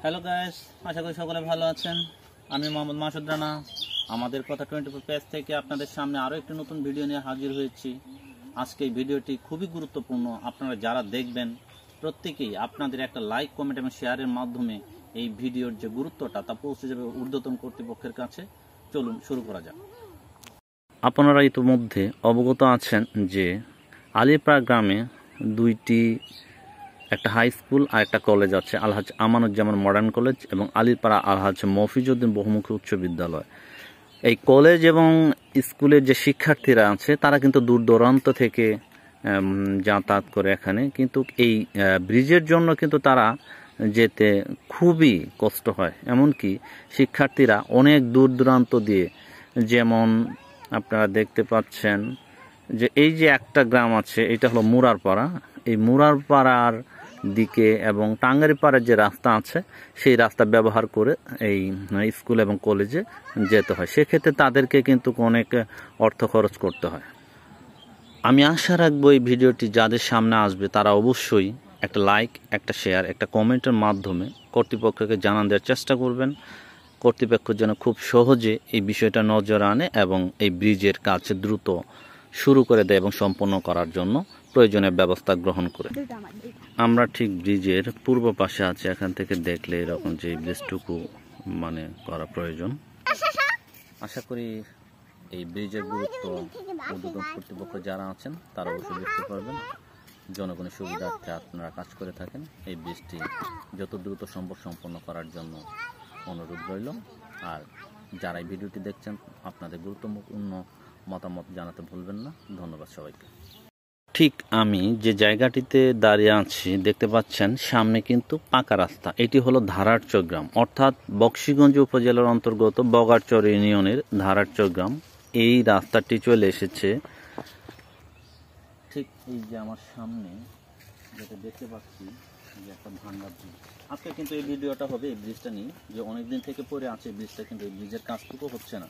Hello guys, আশা করি সকলে ভালো আছেন। আমি মোহাম্মদ মাসুদ রানা আমাদের কথা 24 পেজ থেকে আপনাদের সামনে আরও একটি নতুন ভিডিও নিয়ে হাজির হয়েছি। আজকে এই ভিডিওটি খুবই গুরুত্বপূর্ণ। আপনারা যারা দেখবেন প্রত্যেকেই আপনাদের একটা লাইক, কমেন্ট এবং শেয়ারের মাধ্যমে এই ভিডিওর যে গুরুত্বটা তা পৌঁছে যাবে ঊর্ধ্বতন কর্তৃপক্ষের কাছে। চলুন শুরু করা যাক। আপনারা ইতিমধ্যে অবগত আছেন যে আলিপাড়া গ্রামে দুইটি একটা হাই স্কুল আর একটা কলেজ আছে, আলহাজ আমানুজ্জামান মডার্ন কলেজ এবং আলিপাড়া আলহাজ মফিজউদ্দিন বহুমুখী উচ্চ বিদ্যালয়। এই কলেজ এবং স্কুলের যে শিক্ষার্থীরা আছে তারা কিন্তু দূর দূরান্ত থেকে যাতায়াত করে এখানে, কিন্তু এই ব্রিজের জন্য কিন্তু তারা যেতে খুবই কষ্ট হয়। এমনকি শিক্ষার্থীরা অনেক দূর দূরান্ত দিয়ে, যেমন আপনারা দেখতে পাচ্ছেন যে এই যে একটা গ্রাম আছে, এটা হলো মুরারপাড়া। এই মুরারপাড়ার দিকে এবং টাঙ্গারিপাড়ার যে রাস্তা আছে সেই রাস্তা ব্যবহার করে এই স্কুল এবং কলেজে যেতে হয়। সেক্ষেত্রে তাদেরকে কিন্তু অনেক অর্থ খরচ করতে হয়। আমি আশা রাখবো এই ভিডিওটি যাদের সামনে আসবে তারা অবশ্যই একটা লাইক, একটা শেয়ার, একটা কমেন্টের মাধ্যমে কর্তৃপক্ষকে জানান দেওয়ার চেষ্টা করবেন। কর্তৃপক্ষ যেন খুব সহজে এই বিষয়টা নজর আনে এবং এই ব্রিজের কাজ দ্রুত শুরু করে দেয় এবং সম্পন্ন করার জন্য প্রয়োজনীয় ব্যবস্থা গ্রহণ করে। আমরা ঠিক ব্রিজের পূর্ব পাশে আছি। এখান থেকে দেখলে এরকম যে ব্রিজটুকু করা প্রয়োজন। আশা করি এই ব্রিজের গুরুত্ব ঊর্ধ্বতন কর্তৃপক্ষ যারা আছেন তারা অবশ্যই বুঝতে পারবেন। জনগণের সুবিধার্থে আপনারা কাজ করে থাকেন। এই ব্রিজটি যত দ্রুত সম্ভব সম্পন্ন করার জন্য অনুরোধ রইল। আর যারা এই ভিডিওটি দেখছেন আপনাদের গুরুত্বপূর্ণ মতামত জানাতে ভুলবেন না। ধন্যবাদ সবাইকে। ঠিক আমি যে জায়গাটিতে দাঁড়িয়ে আছি দেখতে পাচ্ছেন সামনে কিন্তু পাকা রাস্তা। এটি হলো ধারারচর গ্রাম, অর্থাৎ বকশীগঞ্জ উপজেলার অন্তর্গত বগারচর ইউনিয়নের ধারারচর গ্রাম। এই রাস্তাটি চলে এসেছে ঠিক এই যে আমার সামনে যেটা দেখতে পাচ্ছি যে একটা ভাঙ্গা ব্রিজ। আজকে কিন্তু এই ভিডিওটা হবে এই ব্রিজটা নিয়ে, যে অনেকদিন থেকে পড়ে আছে ব্রিজটা, কিন্তু এই ব্রিজের কাজটুকু হচ্ছে না।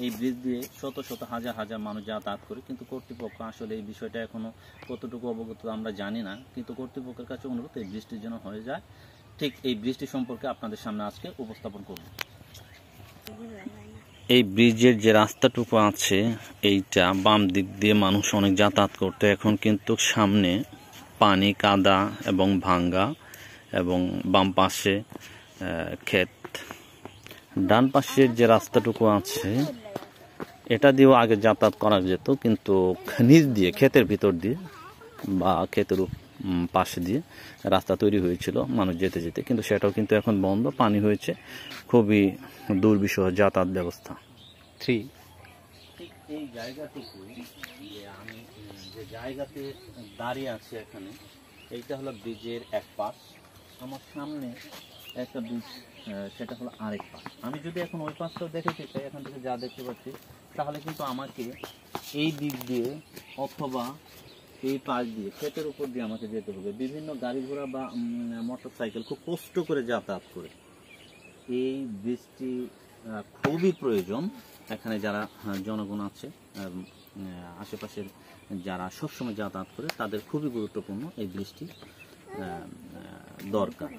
এই ব্রিজ দিয়ে শত শত হাজার হাজার মানুষ যাতায়াত করে, কিন্তু কর্তৃপক্ষ আসলে এই বিষয়টা এখনো কতটুকু অবগত আমরা জানি না। কিন্তু কর্তৃপক্ষের কাছে অনুরোধ এই ব্রিজটির যেন হয়ে যায়। ঠিক এই ব্রিজটি সম্পর্কে আপনাদের সামনে আজকে উপস্থাপন করব। এই ব্রিজের যে রাস্তাটুকু আছে এইটা বাম দিক দিয়ে মানুষ অনেক যাতায়াত করতে, এখন কিন্তু সামনে পানি, কাদা এবং ভাঙ্গা, এবং বাম পাশে ক্ষেত। ডান পাশের যে রাস্তাটুকু আছে এটা দিয়েও আগে যাতায়াত করা যেত, কিন্তু নিচ দিয়ে ক্ষেতের ভিতর দিয়ে বা ক্ষেতের পাশে দিয়ে রাস্তা তৈরি হয়েছিল মানুষ যেতে যেতে, কিন্তু সেটাও কিন্তু এখন বন্ধ। পানি হয়েছে, খুবই দুর্বিষহ যাতায়াত ব্যবস্থা। ঠিক এই জায়গাটুকু আমি যে জায়গাতে দাঁড়িয়ে আছি এখানে, এইটা হলো ব্রিজের এক পাশ। আমার সামনে একটা ব্রিজ, সেটা হলো আরেক পাশ। আমি যদি এখন ওই পাশটাও দেখতে চাই, এখান থেকে যা দেখতে পাচ্ছি, তাহলে কিন্তু আমাকে এই দিক দিয়ে অথবা এই পাশ দিয়ে ক্ষেতের উপর দিয়ে আমাকে যেতে হবে। বিভিন্ন গাড়ি ঘোড়া বা মোটর সাইকেল খুব কষ্ট করে যাতায়াত করে। এই ব্রিজটি খুবই প্রয়োজন। এখানে যারা জনগণ আছে, আশেপাশের যারা সবসময় যাতায়াত করে, তাদের খুবই গুরুত্বপূর্ণ এই ব্রিজটি দরকার।